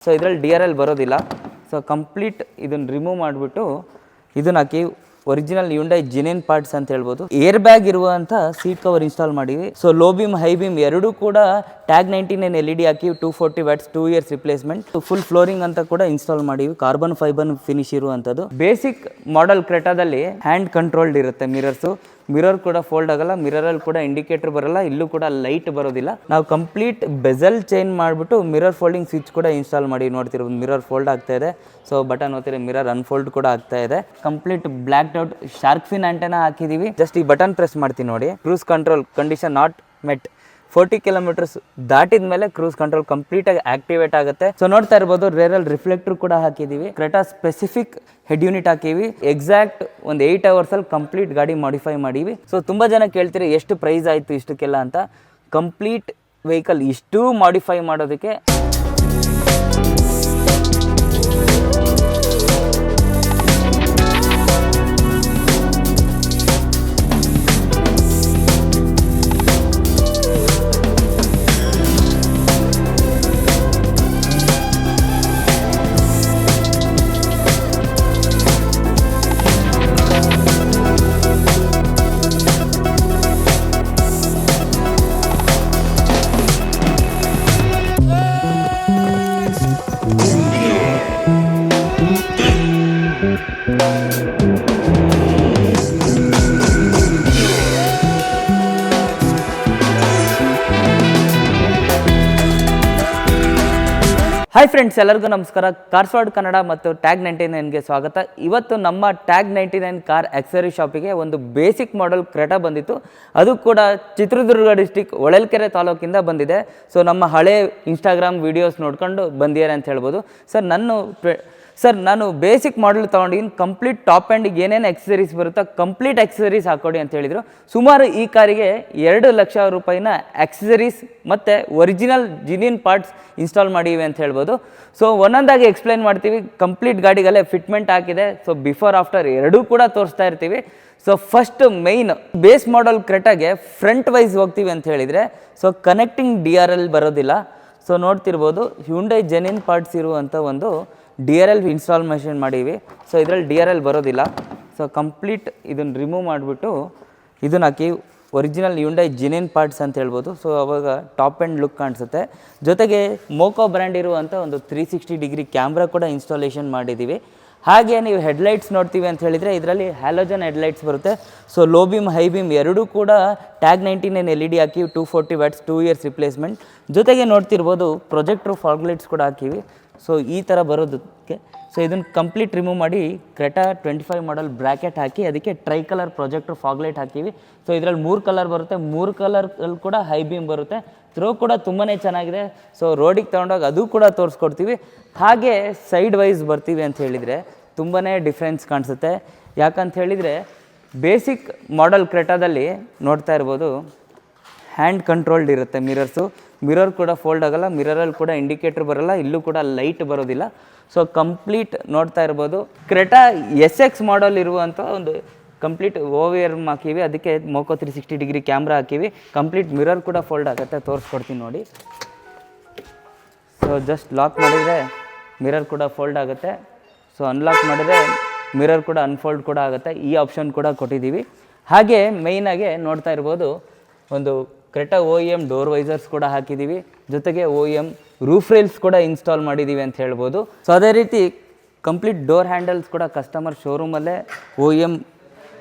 So ಇದರಲ್ಲಿ DRL ಬರೋದಿಲ್ಲ. So complete ಇದನ್ನು ರಿಮೂವ್ ಮಾಡಿಬಿಟ್ಟು ಇದನ್ನ ಹಾಕಿ ಒರಿಜಿನಲ್ ಹ್ಯುಂಡೈ ಜೆನ್ಯೂನ್ ಪಾರ್ಟ್ಸ್ ಅಂತ ಹೇಳ್ಬೋದು. ಏರ್ ಬ್ಯಾಗ್ ಇರುವಂಥ ಸೀಟ್ ಕವರ್ ಇನ್ಸ್ಟಾಲ್ ಮಾಡಿವಿ. So low beam high beam ಎರಡೂ ಕೂಡ ಟ್ಯಾಗ್ 99 LED ಹಾಕಿ 240 watts 2 years replacement. Full flooring ಅಂತ ಕೂಡ ಇನ್ಸ್ಟಾಲ್ ಮಾಡಿವಿ. ಕಾರ್ಬನ್ ಫೈಬರ್ ಫಿನಿಶ್ ಇರುವಂಥದ್ದು. ಬೇಸಿಕ್ ಮಾಡೆಲ್ ಕ್ರೆಟಾದಲ್ಲಿ ಹ್ಯಾಂಡ್ ಕಂಟ್ರೋಲ್ಡ್ ಇರುತ್ತೆ ಮಿರರ್ಸು. ಮಿರರ್ ಕೂಡ ಫೋಲ್ಡ್ ಆಗಲ್ಲ, ಮಿರರಲ್ಲಿ ಕೂಡ ಇಂಡಿಕೇಟರ್ ಬರಲ್ಲ, ಇಲ್ಲೂ ಕೂಡ ಲೈಟ್ ಬರೋದಿಲ್ಲ. ನಾವು ಕಂಪ್ಲೀಟ್ ಬೆಜಲ್ ಚೇಂಜ್ ಮಾಡಿಬಿಟ್ಟು ಮಿರರ್ ಫೋಲ್ಡಿಂಗ್ ಸ್ವಿಚ್ ಕೂಡ ಇನ್ಸ್ಟಾಲ್ ಮಾಡಿ ನೋಡ್ತಿರ್ಬೋದು. ಮಿರರ್ ಫೋಲ್ಡ್ ಆಗ್ತಾ ಇದೆ. ಸೊ ಬಟನ್ ಓದ್ತಿರಿ, ಮಿರರ್ ಅನ್ಫೋಲ್ಡ್ ಕೂಡ ಆಗ್ತಾ ಇದೆ. Complete blackout shark fin antenna ಹಾಕಿದೀವಿ. ಜಸ್ಟ್ ಈ ಬಟನ್ ಪ್ರೆಸ್ ಮಾಡ್ತೀನಿ ನೋಡಿ. Cruise control condition not met. 40 kilometres ದಾಟಿದ ಮೇಲೆ ಕ್ರೂಸ್ ಕಂಟ್ರೋಲ್ ಕಂಪ್ಲೀಟ್ ಆಗಿ ಆಕ್ಟಿವೇಟ್ ಆಗುತ್ತೆ. ಸೊ ನೋಡ್ತಾ ಇರ್ಬೋದು, ರೇರಲ್ಲಿ ರಿಫ್ಲೆಕ್ಟರ್ ಕೂಡ ಹಾಕಿದೀವಿ. ಕ್ರೆಟಾ ಸ್ಪೆಸಿಫಿಕ್ ಹೆಡ್ ಯೂನಿಟ್ ಹಾಕಿವಿ. ಎಕ್ಸಾಕ್ಟ್ ಒಂದು 8 ಅವರ್ಸಲ್ಲಿ ಕಂಪ್ಲೀಟ್ ಗಾಡಿ ಮಾಡಿಫೈ ಮಾಡಿವಿ. ಸೊ ತುಂಬ ಜನ ಕೇಳ್ತೀರಿ ಎಷ್ಟು ಪ್ರೈಸ್ ಆಯಿತು ಇಷ್ಟಕ್ಕೆಲ್ಲ ಅಂತ. ಕಂಪ್ಲೀಟ್ ವೆಹಿಕಲ್ ಇಷ್ಟು ಮಾಡಿಫೈ ಮಾಡೋದಕ್ಕೆ ಹಾಯ್ ಫ್ರೆಂಡ್ಸ್, ಎಲ್ಲರಿಗೂ ನಮಸ್ಕಾರ. ಕಾರ್ಸ್ ವರ್ಲ್ಡ್ ಕನ್ನಡ ಮತ್ತು ಟ್ಯಾಗ್ 99ಗೆ ಸ್ವಾಗತ. ಇವತ್ತು ನಮ್ಮ ಟ್ಯಾಗ್ 99 ಕಾರ್ ಆಕ್ಸೆಸರಿ ಶಾಪಿಗೆ ಒಂದು ಬೇಸಿಕ್ ಮಾಡೆಲ್ ಕ್ರೆಟಾ ಬಂದಿತ್ತು. ಅದು ಕೂಡ ಚಿತ್ರದುರ್ಗ ಡಿಸ್ಟಿಕ್ ಹೊಳಲ್ಕೆರೆ ತಾಲೂಕಿಂದ ಬಂದಿದೆ. ಸೊ ನಮ್ಮ ಹಳೆ ಇನ್ಸ್ಟಾಗ್ರಾಮ್ ವೀಡಿಯೋಸ್ ನೋಡ್ಕೊಂಡು ಬಂದಿದ್ದಾರೆ ಅಂತ ಹೇಳ್ಬೋದು. ಸರ್ ನಾನು ಬೇಸಿಕ್ ಮಾಡೆಲ್ ತೊಗೊಂಡಿದ್ದೀನಿ, ಕಂಪ್ಲೀಟ್ ಟಾಪ್ ಆ್ಯಂಡಿಗೆ ಏನೇನು ಎಕ್ಸಸರೀಸ್ ಬರುತ್ತೋ ಕಂಪ್ಲೀಟ್ ಎಕ್ಸಸರೀಸ್ ಹಾಕೊಡಿ ಅಂತ ಹೇಳಿದರು. ಸುಮಾರು ಈ ಕಾರಿಗೆ 2 ಲಕ್ಷ ರೂಪಾಯಿನ ಎಕ್ಸಸರೀಸ್ ಮತ್ತು ಒರಿಜಿನಲ್ ಜೆನ್ಯೂನ್ ಪಾರ್ಟ್ಸ್ ಇನ್ಸ್ಟಾಲ್ ಮಾಡಿವೆ ಅಂತ ಹೇಳ್ಬೋದು. ಸೊ ಒಂದೊಂದಾಗಿ ಎಕ್ಸ್ಪ್ಲೈನ್ ಮಾಡ್ತೀವಿ. ಕಂಪ್ಲೀಟ್ ಗಾಡಿಗಲ್ಲೇ ಫಿಟ್ಮೆಂಟ್ ಹಾಕಿದೆ. ಸೊ ಬಿಫೋರ್ ಆಫ್ಟರ್ ಎರಡೂ ಕೂಡ ತೋರಿಸ್ತಾ ಇರ್ತೀವಿ. So first main base model ಕ್ರೆಟಾಗೆ ಫ್ರಂಟ್ ವೈಸ್ ಹೋಗ್ತೀವಿ ಅಂತ ಹೇಳಿದರೆ, ಸೊ ಕನೆಕ್ಟಿಂಗ್ DRL ಬರೋದಿಲ್ಲ. ಸೊ ನೋಡ್ತಿರ್ಬೋದು, ಹ್ಯುಂಡೈ ಜೆನ್ಯೂನ್ ಪಾರ್ಟ್ಸ್ ಇರುವಂಥ ಒಂದು DRL ಇನ್ಸ್ಟಾಲ್ಮೇಷನ್ ಮಾಡೀವಿ. ಸೊ ಇದರಲ್ಲಿ DRL ಬರೋದಿಲ್ಲ. ಸೊ ಕಂಪ್ಲೀಟ್ ಇದನ್ನು ರಿಮೂವ್ ಮಾಡಿಬಿಟ್ಟು ಇದನ್ನ ಹಾಕಿ ಒರಿಜಿನಲ್ ಹ್ಯುಂಡೈ ಜೆನ್ಯೂನ್ ಪಾರ್ಟ್ಸ್ ಅಂತ ಹೇಳ್ಬೋದು. ಸೊ ಅವಾಗ ಟಾಪ್ ಆ್ಯಂಡ್ ಲುಕ್ ಕಾಣಿಸುತ್ತೆ. ಜೊತೆಗೆ ಮೋಕೋ ಬ್ರ್ಯಾಂಡ್ ಇರುವಂಥ ಒಂದು 360 ಡಿಗ್ರಿ ಕ್ಯಾಮ್ರಾ ಕೂಡ ಇನ್ಸ್ಟಾಲೇಷನ್ ಮಾಡಿದ್ದೀವಿ. ಹಾಗೆ ನೀವು ಹೆಡ್ಲೈಟ್ಸ್ ನೋಡ್ತೀವಿ ಅಂತ ಹೇಳಿದರೆ ಇದರಲ್ಲಿ ಹ್ಯಾಲೋಜನ್ ಹೆಡ್ಲೈಟ್ಸ್ ಬರುತ್ತೆ. So low beam high beam ಎರಡೂ ಕೂಡ ಟ್ಯಾಗ್ 99 LED ಹಾಕಿ 240 ವ್ಯಾಟ್ಸ್ 2 ಇಯರ್ಸ್ ರಿಪ್ಲೇಸ್ಮೆಂಟ್. ಜೊತೆಗೆ ನೋಡ್ತಿರ್ಬೋದು, ಪ್ರೊಜೆಕ್ಟ್ರು ಫಾಗ್ ಲೈಟ್ಸ್ ಕೂಡ ಹಾಕಿವಿ. ಸೊ ಈ ಥರ ಬರೋದಕ್ಕೆ ಸೊ ಇದನ್ನು ಕಂಪ್ಲೀಟ್ ರಿಮೂವ್ ಮಾಡಿ ಕ್ರೆಟಾ 25 ಮಾಡೆಲ್ ಬ್ರ್ಯಾಕೆಟ್ ಹಾಕಿ ಅದಕ್ಕೆ try colour projector fog light ಹಾಕಿವಿ. ಸೊ ಇದರಲ್ಲಿ 3 ಕಲರ್ ಬರುತ್ತೆ. 3 ಕಲರಲ್ಲಿ ಕೂಡ ಹೈ ಬೀಮ್ ಬರುತ್ತೆ. ಥ್ರೋ ಕೂಡ ತುಂಬಾ ಚೆನ್ನಾಗಿದೆ. ಸೊ ರೋಡಿಗೆ ತೊಗೊಂಡಾಗ ಅದು ಕೂಡ ತೋರಿಸ್ಕೊಡ್ತೀವಿ. ಹಾಗೆ ಸೈಡ್ ವೈಸ್ ಬರ್ತೀವಿ ಅಂತ ಹೇಳಿದರೆ ತುಂಬಾ ಡಿಫ್ರೆನ್ಸ್ ಕಾಣಿಸುತ್ತೆ. ಯಾಕಂತ ಹೇಳಿದರೆ ಬೇಸಿಕ್ ಮಾಡೆಲ್ ಕ್ರೆಟಾದಲ್ಲಿ ನೋಡ್ತಾ ಇರ್ಬೋದು, ಹ್ಯಾಂಡ್ ಕಂಟ್ರೋಲ್ಡ್ ಇರುತ್ತೆ ಮಿರರ್ಸು. ಮಿರರ್ ಕೂಡ ಫೋಲ್ಡ್ ಆಗಲ್ಲ, ಮಿರರಲ್ಲಿ ಕೂಡ ಇಂಡಿಕೇಟರ್ ಬರಲ್ಲ, ಇಲ್ಲೂ ಕೂಡ ಲೈಟ್ ಬರೋದಿಲ್ಲ. ಸೊ ಕಂಪ್ಲೀಟ್ ನೋಡ್ತಾ ಇರ್ಬೋದು, ಕ್ರೆಟಾ SX ಮಾಡೆಲ್ ಇರುವಂಥ ಒಂದು ಕಂಪ್ಲೀಟ್ OVR ಹಾಕಿವಿ. ಅದಕ್ಕೆ ಮೋಕೋ 360 ಡಿಗ್ರಿ ಕ್ಯಾಮ್ರಾ ಹಾಕಿವಿ. ಕಂಪ್ಲೀಟ್ ಮಿರರ್ ಕೂಡ ಫೋಲ್ಡ್ ಆಗುತ್ತೆ, ತೋರಿಸ್ಕೊಡ್ತೀನಿ ನೋಡಿ. ಸೊ ಜಸ್ಟ್ ಲಾಕ್ ಮಾಡಿದರೆ ಮಿರರ್ ಕೂಡ ಫೋಲ್ಡ್ ಆಗುತ್ತೆ. ಸೊ ಅನ್ಲಾಕ್ ಮಾಡಿದರೆ ಮಿರರ್ ಕೂಡ ಅನ್ಫೋಲ್ಡ್ ಕೂಡ ಆಗುತ್ತೆ. ಈ ಆಪ್ಷನ್ ಕೂಡ ಕೊಟ್ಟಿದ್ದೀವಿ. ಹಾಗೆ ಮೇಯ್ನಾಗೆ ನೋಡ್ತಾ ಇರ್ಬೋದು, ಒಂದು ಕ್ರೆಟಾ OEM ಡೋರ್ ವೈಸರ್ಸ್ ಕೂಡ ಹಾಕಿದ್ದೀವಿ. ಜೊತೆಗೆ OEM ರೂಫ್ ರೈಲ್ಸ್ ಕೂಡ ಇನ್ಸ್ಟಾಲ್ ಮಾಡಿದ್ದೀವಿ ಅಂತ ಹೇಳ್ಬೋದು. ಸೊ ಅದೇ ರೀತಿ ಕಂಪ್ಲೀಟ್ ಡೋರ್ ಹ್ಯಾಂಡಲ್ಸ್ ಕೂಡ ಕಸ್ಟಮರ್ ಶೋರೂಮಲ್ಲೇ OEM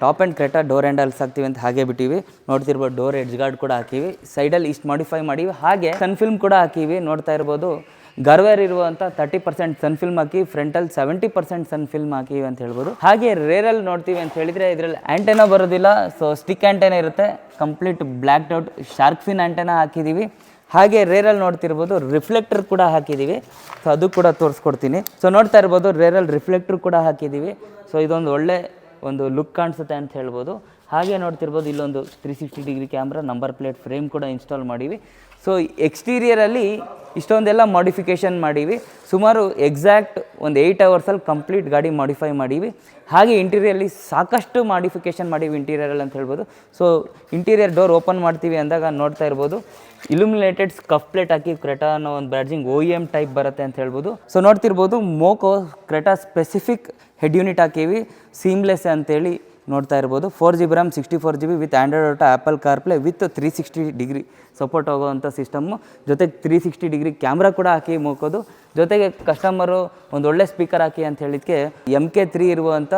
top end Creta door handles ಹಾಕ್ತೀವಿ ಅಂತ ಹಾಗೆ ಬಿಟ್ಟಿವಿ. ನೋಡ್ತಿರ್ಬೋದು, ಡೋರ್ ಎಡ್ಜ್ ಗಾರ್ಡ್ ಕೂಡ ಹಾಕಿವಿ. ಸೈಡಲ್ಲಿ ಇಷ್ಟು ಮಾಡಿಫೈ ಮಾಡಿವಿ. ಹಾಗೆ ಸನ್ ಫಿಲ್ಮ್ ಕೂಡ ಹಾಕಿವಿ. ನೋಡ್ತಾ ಇರ್ಬೋದು, ಗರ್ವೇರ್ ಇರುವಂಥ 30% ಸನ್ ಫಿಲ್ಮ್ ಹಾಕಿ, ಫ್ರಂಟಲ್ಲಿ 70% ಸನ್ ಫಿಲ್ಮ್ ಹಾಕಿವಿ ಅಂತ ಹೇಳ್ಬೋದು. ಹಾಗೆ ರೇರಲ್ಲಿ ನೋಡ್ತೀವಿ ಅಂತ ಹೇಳಿದರೆ ಇದರಲ್ಲಿ ಆ್ಯಂಟೆನಾ ಬರೋದಿಲ್ಲ. ಸೊ ಸ್ಟಿಕ್ ಆ್ಯಂಟೆನಾ ಇರುತ್ತೆ. Complete blackout shark fin antenna ಹಾಕಿದ್ದೀವಿ. ಹಾಗೆ ರೇರಲ್ಲಿ ನೋಡ್ತಿರ್ಬೋದು, ರಿಫ್ಲೆಕ್ಟರ್ ಕೂಡ ಹಾಕಿದ್ದೀವಿ. ಸೊ ಅದು ಕೂಡ ತೋರಿಸ್ಕೊಡ್ತೀನಿ. ಸೊ ನೋಡ್ತಾ ಇರ್ಬೋದು, ರೇರಲ್ಲಿ ರಿಫ್ಲೆಕ್ಟರ್ ಕೂಡ ಹಾಕಿದ್ದೀವಿ. ಸೊ ಇದೊಂದು ಒಳ್ಳೆ ಒಂದು ಲುಕ್ ಕಾಣಿಸುತ್ತೆ ಅಂತ ಹೇಳ್ಬೋದು. ಹಾಗೆ ನೋಡ್ತಿರ್ಬೋದು, ಇಲ್ಲೊಂದು 360 degree camera, number plate frame ಕೂಡ ಇನ್ಸ್ಟಾಲ್ ಮಾಡೀವಿ. ಸೊ ಎಕ್ಸ್ಟೀರಿಯರಲ್ಲಿ ಇಷ್ಟೊಂದೆಲ್ಲ ಮಾಡಿಫಿಕೇಷನ್ ಮಾಡೀವಿ. ಸುಮಾರು ಎಕ್ಸಾಕ್ಟ್ ಒಂದು 8 ಅವರ್ಸಲ್ಲಿ ಕಂಪ್ಲೀಟ್ ಗಾಡಿ ಮಾಡಿಫೈ ಮಾಡೀವಿ. ಹಾಗೆ ಇಂಟೀರಿಯಲ್ಲಿ ಸಾಕಷ್ಟು ಮಾಡಿಫಿಕೇಷನ್ ಮಾಡೀವಿ ಇಂಟೀರಿಯರಲ್ಲಿ ಅಂತ ಹೇಳ್ಬೋದು. ಸೊ ಇಂಟೀರಿಯರ್ ಡೋರ್ ಓಪನ್ ಮಾಡ್ತೀವಿ ಅಂದಾಗ ನೋಡ್ತಾ ಇರ್ಬೋದು, ಇಲ್ಯುಮಿನೇಟೆಡ್ ಸ್ಕಫ್ ಪ್ಲೇಟ್ ಹಾಕಿ ಕ್ರೆಟಾ ಅನ್ನೋ ಒಂದು ಬ್ಯಾಡ್ಜಿಂಗ್ OEM ಟೈಪ್ ಬರುತ್ತೆ ಅಂತ ಹೇಳ್ಬೋದು. ಸೊ ನೋಡ್ತಿರ್ಬೋದು ಮೋಕೋ ಕ್ರೆಟಾ ಸ್ಪೆಸಿಫಿಕ್ ಹೆಡ್ ಯೂನಿಟ್ ಹಾಕೀವಿ, ಸೀಮ್ಲೆಸ್ ಅಂತೇಳಿ ನೋಡ್ತಾ ಇರ್ಬೋದು. 4GB RAM 64GB with Android auto, Apple CarPlay with 360 degree support ಹೋಗೋವಂಥ ಸಿಸ್ಟಮ್ಮು, ಜೊತೆಗೆ 360 ಡಿಗ್ರಿ ಕ್ಯಾಮ್ರಾ ಕೂಡ ಹಾಕಿ ಮೋಕೋದು. ಜೊತೆಗೆ ಕಸ್ಟಮರು ಒಂದು ಒಳ್ಳೆ ಸ್ಪೀಕರ್ ಹಾಕಿ ಅಂತ ಹೇಳಿದ್ದಕ್ಕೆ MK3 ಇರುವಂಥ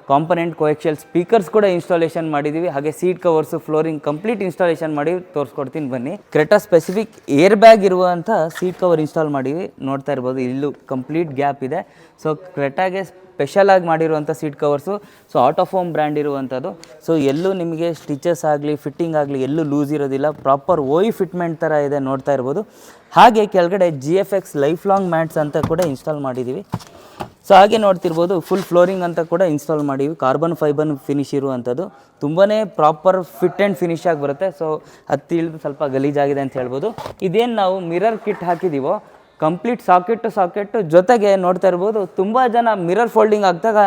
ಕಾಂಪನೆಂಟ್ ಕೋಎಕ್ಸಿಯಲ್ ಸ್ಪೀಕರ್ಸ್ ಕೂಡ ಇನ್ಸ್ಟಾಲೇಷನ್ ಮಾಡಿದ್ದೀವಿ. ಹಾಗೆ seat covers, flooring complete installation ಮಾಡಿ ತೋರಿಸ್ಕೊಡ್ತೀನಿ ಬನ್ನಿ. ಕ್ರೆಟಾ ಸ್ಪೆಸಿಫಿಕ್ ಏರ್ ಬ್ಯಾಗ್ ಇರುವಂಥ ಸೀಟ್ ಕವರ್ ಇನ್ಸ್ಟಾಲ್ ಮಾಡಿವಿ. ನೋಡ್ತಾ ಇರ್ಬೋದು ಇಲ್ಲೂ ಕಂಪ್ಲೀಟ್ ಗ್ಯಾಪ್ ಇದೆ. ಸೊ ಕ್ರೆಟಾಗೆ ಸ್ಪೆಷಲಾಗಿ ಮಾಡಿರುವಂಥ ಸೀಟ್ ಕವರ್ಸು. ಸೊ ಆಟೋಫೋಮ್ ಬ್ರ್ಯಾಂಡ್ ಇರುವಂಥದ್ದು. ಸೊ ಎಲ್ಲೂ ನಿಮಗೆ ಸ್ಟಿಚಸ್ ಆಗಲಿ ಫಿಟ್ಟಿಂಗ್ ಆಗಲಿ ಎಲ್ಲೂ ಲೂಸ್ ಇರೋದಿಲ್ಲ, ಪ್ರಾಪರ್ OE ಫಿಟ್ಮೆಂಟ್ ಥರ ಇದೆ ನೋಡ್ತಾ ಇರ್ಬೋದು. ಹಾಗೆ ಕೆಳಗಡೆ GFX ಲೈಫ್ ಲಾಂಗ್ ಮ್ಯಾಟ್ಸ್ ಅಂತ ಕೂಡ ಇನ್ಸ್ಟಾಲ್ ಮಾಡಿದ್ದೀವಿ. ಸೊ ಹಾಗೆ ನೋಡ್ತಿರ್ಬೋದು ಫುಲ್ ಫ್ಲೋರಿಂಗ್ ಅಂತ ಕೂಡ ಇನ್ಸ್ಟಾಲ್ ಮಾಡೀವಿ, ಕಾರ್ಬನ್ ಫೈಬರ್ ಫಿನಿಶ್ ಇರುವಂಥದ್ದು. ತುಂಬಾ ಪ್ರಾಪರ್ ಫಿಟ್ ಆ್ಯಂಡ್ ಫಿನಿಶ್ ಆಗಿ ಬರುತ್ತೆ. ಸೊ ಅದು ತಿಳಿದು ಸ್ವಲ್ಪ ಗಲೀಜಾಗಿದೆ ಅಂತ ಹೇಳ್ಬೋದು. ಇದೇನು ನಾವು ಮಿರರ್ ಕಿಟ್ ಹಾಕಿದ್ದೀವೋ ಕಂಪ್ಲೀಟ್ ಸಾಕೆಟ್ಟು ಜೊತೆಗೆ ನೋಡ್ತಾ ಇರ್ಬೋದು, ತುಂಬ ಜನ ಮಿರರ್ ಫೋಲ್ಡಿಂಗ್ ಆಗ್ದಾಗ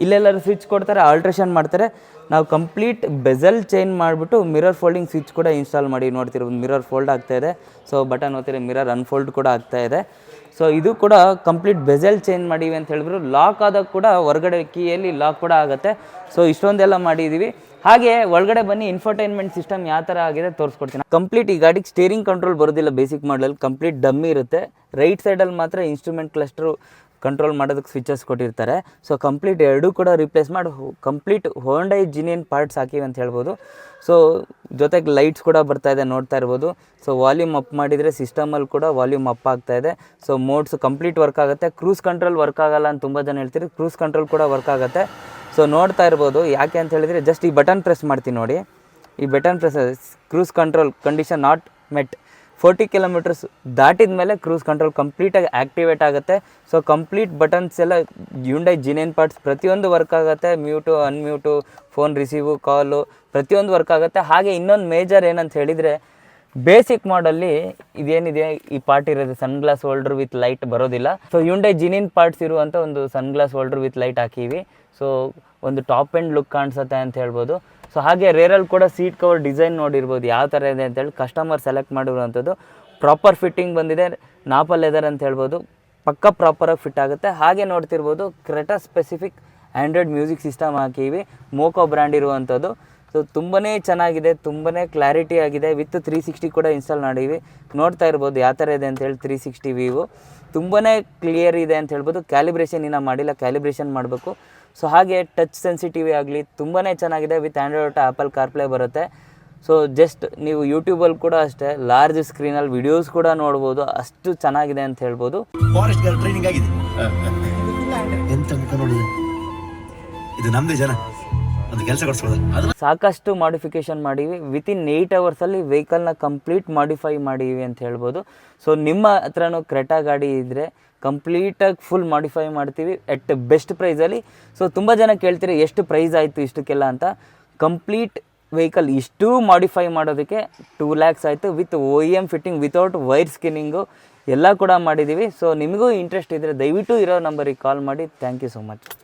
ಇಲ್ಲೆಲ್ಲರೂ ಸ್ವಿಚ್ ಕೊಡ್ತಾರೆ, ಆಲ್ಟ್ರೇಷನ್ ಮಾಡ್ತಾರೆ. ನಾವು ಕಂಪ್ಲೀಟ್ ಬೆಸಲ್ ಚೇಂಜ್ ಮಾಡಿಬಿಟ್ಟು ಮಿರರ್ ಫೋಲ್ಡಿಂಗ್ ಸ್ವಿಚ್ ಕೂಡ ಇನ್ಸ್ಟಾಲ್ ಮಾಡಿ ನೋಡ್ತಿರ್ಬೋದು. ಮಿರರ್ ಫೋಲ್ಡ್ ಆಗ್ತಾಯಿದೆ. ಸೊ ಬಟನ್ ಓದ್ತಿರಿ, ಮಿರರ್ ಅನ್ಫೋಲ್ಡ್ ಕೂಡ ಆಗ್ತಾಯಿದೆ. ಸೊ ಇದು ಕೂಡ ಕಂಪ್ಲೀಟ್ ಬೆಸಲ್ ಚೇಂಜ್ ಮಾಡೀವಿ ಅಂತ ಹೇಳಿದ್ರು. ಲಾಕ್ ಆದಾಗ ಕೂಡ ಹೊರಗಡೆ ಕೀಯಲ್ಲಿ ಲಾಕ್ ಕೂಡ ಆಗುತ್ತೆ. ಸೊ ಇಷ್ಟೊಂದೆಲ್ಲ ಮಾಡಿದ್ದೀವಿ. ಹಾಗೆ ಒಳಗಡೆ ಬನ್ನಿ, ಇನ್ಫರ್ಟೈನ್ಮೆಂಟ್ ಸಿಸ್ಟಮ್ ಯಾವ ಥರ ಆಗಿದೆ ತೋರಿಸ್ಕೊಡ್ತೀನಿ. ಕಂಪ್ಲೀಟ್ ಈ ಗಾಡಿಗೆ ಸ್ಟೇರಿಂಗ್ ಕಂಟ್ರೋಲ್ ಬರೋದಿಲ್ಲ, ಬೇಸಿಕ್ ಮಾಡಲ್ ಕಂಪ್ಲೀಟ್ ಡಮ್ಮಿ ಇರುತ್ತೆ. ರೈಟ್ ಸೈಡಲ್ಲಿ ಮಾತ್ರ ಇನ್ಸ್ಟ್ರೂಮೆಂಟ್ ಕ್ಲಸ್ಟ್ರು ಕಂಟ್ರೋಲ್ ಮಾಡೋದಕ್ಕೆ ಸ್ವಿಚಸ್ ಕೊಟ್ಟಿರ್ತಾರೆ. ಸೊ ಕಂಪ್ಲೀಟ್ ಎರಡೂ ಕೂಡ ರಿಪ್ಲೇಸ್ ಮಾಡಿ ಕಂಪ್ಲೀಟ್ ಹೋಂಡೈ ಜಿನಿಯನ್ ಪಾರ್ಟ್ಸ್ ಹಾಕಿವಿ ಅಂತ ಹೇಳ್ಬೋದು. ಸೊ ಜೊತೆಗೆ ಲೈಟ್ಸ್ ಕೂಡ ಬರ್ತಾಯಿದೆ ನೋಡ್ತಾ ಇರ್ಬೋದು. ಸೊ ವಾಲ್ಯೂಮ್ ಅಪ್ ಮಾಡಿದರೆ ಸಿಸ್ಟಮಲ್ಲಿ ಕೂಡ ವಾಲ್ಯೂಮ್ ಅಪ್ ಆಗ್ತಾಯಿದೆ. ಸೊ ಮೋಡ್ಸ್ ಕಂಪ್ಲೀಟ್ ವರ್ಕ್ ಆಗುತ್ತೆ. ಕ್ರೂಸ್ ಕಂಟ್ರೋಲ್ ವರ್ಕ್ ಆಗಲ್ಲ ಅಂತ ತುಂಬ ಜನ ಹೇಳ್ತೀರಿ, ಕ್ರೂಸ್ ಕಂಟ್ರೋಲ್ ಕೂಡ ವರ್ಕ್ ಆಗುತ್ತೆ. ಸೊ ನೋಡ್ತಾ ಇರ್ಬೋದು, ಯಾಕೆ ಅಂತ ಹೇಳಿದರೆ ಜಸ್ಟ್ ಈ ಬಟನ್ ಪ್ರೆಸ್ ಮಾಡ್ತೀನಿ ನೋಡಿ, ಈ button press cruise control condition not met 40 kilometres ದಾಟಿದ ಮೇಲೆ ಕ್ರೂಸ್ ಕಂಟ್ರೋಲ್ ಕಂಪ್ಲೀಟಾಗಿ ಆ್ಯಕ್ಟಿವೇಟ್ ಆಗುತ್ತೆ. ಸೊ ಕಂಪ್ಲೀಟ್ ಬಟನ್ಸ್ ಎಲ್ಲ ಹ್ಯುಂಡೈ ಜಿನಿಯನ್ ಪಾರ್ಟ್ಸ್ ಪ್ರತಿಯೊಂದು ವರ್ಕ್ ಆಗುತ್ತೆ. Mute, unmute, phone receive, call ಪ್ರತಿಯೊಂದು ವರ್ಕ್ ಆಗುತ್ತೆ. ಹಾಗೆ ಇನ್ನೊಂದು ಮೇಜರ್ ಏನಂತ ಹೇಳಿದರೆ, ಬೇಸಿಕ್ ಮಾಡಲ್ಲಿ ಇದೇನಿದೆ ಈ ಪಾರ್ಟ್ ಇರೋದು ಸನ್ಗ್ಲಾಸ್ ಹೋಲ್ಡರ್ ವಿತ್ ಲೈಟ್ ಬರೋದಿಲ್ಲ. ಸೊ ಹ್ಯುಂಡೈ ಜಿನಿಯನ್ ಪಾರ್ಟ್ಸ್ ಇರುವಂಥ ಒಂದು ಸನ್ಗ್ಲಾಸ್ ಹೋಲ್ಡರ್ ವಿತ್ ಲೈಟ್ ಹಾಕೀವಿ. ಸೊ ಒಂದು ಟಾಪ್ ಆ್ಯಂಡ್ ಲುಕ್ ಕಾಣಿಸುತ್ತೆ ಅಂತ ಹೇಳ್ಬೋದು. ಸೊ ಹಾಗೆ ರೇರಲ್ಲಿ ಕೂಡ ಸೀಟ್ ಕವರ್ ಡಿಸೈನ್ ನೋಡಿರ್ಬೋದು ಯಾವ ಥರ ಇದೆ ಅಂತೇಳಿ ಕಸ್ಟಮರ್ ಸೆಲೆಕ್ಟ್ ಮಾಡಿರುವಂಥದ್ದು. ಪ್ರಾಪರ್ ಫಿಟ್ಟಿಂಗ್ ಬಂದಿದೆ, ನಾಪಲ್ ಲೆದರ್ ಅಂತ ಹೇಳ್ಬೋದು, ಪಕ್ಕ ಪ್ರಾಪರಾಗಿ ಫಿಟ್ ಆಗುತ್ತೆ. ಹಾಗೆ ನೋಡ್ತಿರ್ಬೋದು Creta specific Android music system ಹಾಕೀವಿ, ಮೋಕೋ ಬ್ರ್ಯಾಂಡ್ ಇರುವಂಥದ್ದು. ಸೊ ತುಂಬಾ ಚೆನ್ನಾಗಿದೆ, ತುಂಬಾ ಕ್ಲಾರಿಟಿ ಆಗಿದೆ. ವಿತ್ 360 ಕೂಡ ಇನ್ಸ್ಟಾಲ್ ಮಾಡೀವಿ. ನೋಡ್ತಾ ಇರ್ಬೋದು ಯಾವ ಥರ ಇದೆ ಅಂತೇಳಿ 360 ವ್ಯೂ ತುಂಬಾ ಕ್ಲಿಯರ್ ಇದೆ ಅಂತ ಹೇಳ್ಬೋದು. ಕ್ಯಾಲಿಬ್ರೇಷನ್ ಇನ್ನೂ ಮಾಡಿಲ್ಲ, ಕ್ಯಾಲಿಬ್ರೇಷನ್ ಮಾಡಬೇಕು. ಸೊ ಹಾಗೆ ಟಚ್ ಸೆನ್ಸಿಟಿವ್ ಆಗಲಿ ತುಂಬಾ ಚೆನ್ನಾಗಿದೆ. With Android auto, Apple CarPlay ಬರುತ್ತೆ. ಸೊ ಜಸ್ಟ್ ನೀವು ಯೂಟ್ಯೂಬಲ್ಲಿ ಕೂಡ ಅಷ್ಟೇ ಲಾರ್ಜ್ ಸ್ಕ್ರೀನಲ್ಲಿ ವಿಡಿಯೋಸ್ ಕೂಡ ನೋಡ್ಬೋದು, ಅಷ್ಟು ಚೆನ್ನಾಗಿದೆ ಅಂತ ಹೇಳ್ಬೋದು. ಫಾರೆಸ್ಟ್ ಗಾರ್ಡ್ ಟ್ರೈನಿಂಗ್ ಆಗಿದೆ ಎಂತ ಮುಖ ನೋಡಿದೆ, ಇದು ನಮ್ಮದೇ ಜನ ಒಂದು ಕೆಲಸ ಕೊಡಿಸ್ಕೊಳ್ಳೋದು. ಸಾಕಷ್ಟು ಮಾಡಿಫಿಕೇಷನ್ ಮಾಡೀವಿ. ವಿತಿನ್ 8 ಅವರ್ಸಲ್ಲಿ ವೆಹಿಕಲ್ನ ಕಂಪ್ಲೀಟ್ ಮಾಡಿಫೈ ಮಾಡೀವಿ ಅಂತ ಹೇಳ್ಬೋದು. ಸೊ ನಿಮ್ಮ ಹತ್ರನೂ ಕ್ರೆಟಾ ಗಾಡಿ ಇದ್ದರೆ ಕಂಪ್ಲೀಟಾಗಿ ಫುಲ್ ಮಾಡಿಫೈ ಮಾಡ್ತೀವಿ ಎಟ್ ಬೆಸ್ಟ್ ಪ್ರೈಸಲ್ಲಿ. ಸೊ ತುಂಬ ಜನ ಕೇಳ್ತೀರಿ ಎಷ್ಟು ಪ್ರೈಸ್ ಆಯಿತು ಇಷ್ಟಕ್ಕೆಲ್ಲ ಅಂತ. ಕಂಪ್ಲೀಟ್ ವೆಹಿಕಲ್ ಇಷ್ಟು ಮಾಡಿಫೈ ಮಾಡೋದಕ್ಕೆ 2 lakhs ಆಯಿತು. With OEM fitting, without wire skinning ಎಲ್ಲ ಕೂಡ ಮಾಡಿದ್ದೀವಿ. ಸೊ ನಿಮಗೂ ಇಂಟ್ರೆಸ್ಟ್ ಇದ್ದರೆ ದಯವಿಟ್ಟು ಇರೋ ನಂಬರಿಗೆ ಕಾಲ್ ಮಾಡಿ. Thank you so much.